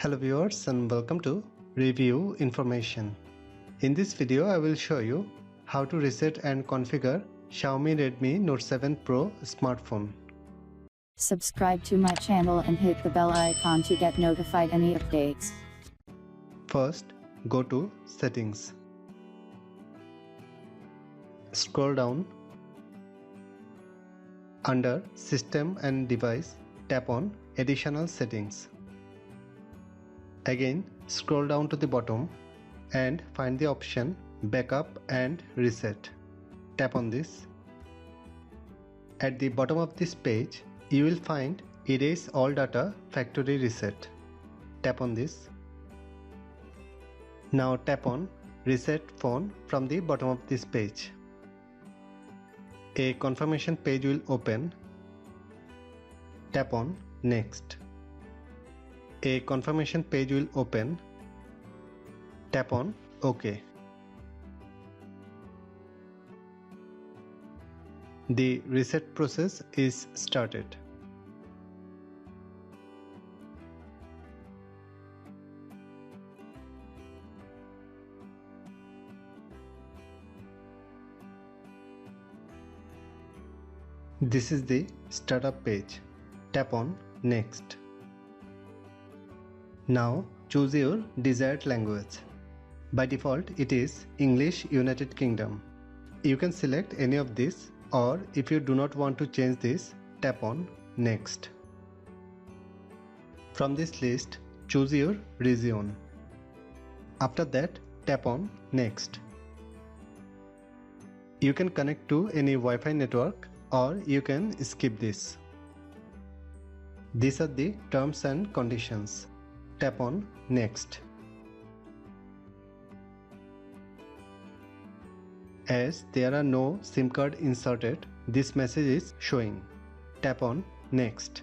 Hello viewers and welcome to Review Information. In this video I will show you how to reset and configure Xiaomi Redmi Note 7 Pro smartphone. Subscribe to my channel and hit the bell icon to get notified any updates. First, go to Settings. Scroll down. Under System and Device, tap on Additional Settings. Again, scroll down to the bottom and find the option Backup and Reset. Tap on this. At the bottom of this page, you will find Erase All Data Factory Reset. Tap on this. Now tap on Reset Phone from the bottom of this page. A confirmation page will open. Tap on Next. A confirmation page will open. Tap on OK. The reset process is started. This is the startup page. Tap on Next. Now choose your desired language. By default it is English United Kingdom. You can select any of these, or if you do not want to change this, tap on Next. From this list, choose your region. After that, tap on Next. You can connect to any Wi-Fi network, or you can skip this. These are the terms and conditions. Tap on Next. As there are no SIM card inserted, this message is showing. Tap on Next.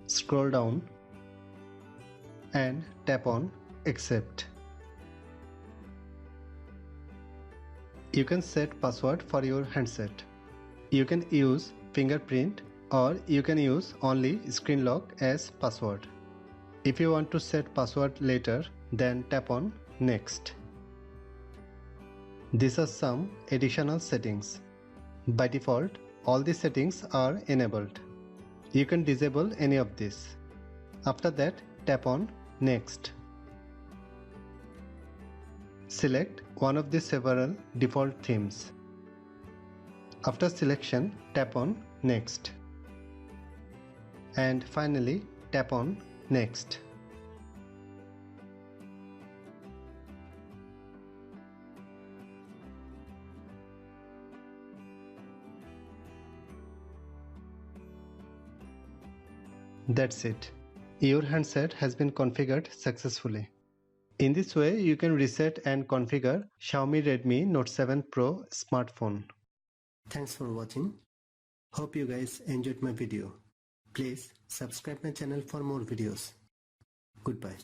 Scroll down and tap on Accept. You can set password for your handset. You can use fingerprint, or you can use only screen lock as password. If you want to set password later, then tap on Next. These are some additional settings. By default, all the settings are enabled. You can disable any of these. After that, tap on Next. Select one of the several default themes. After selection, tap on Next. And finally, tap on Next. That's it. Your handset has been configured successfully. In this way, you can reset and configure Xiaomi Redmi Note 7 Pro smartphone. Thanks for watching. Hope you guys enjoyed my video. Please subscribe my channel for more videos. Goodbye.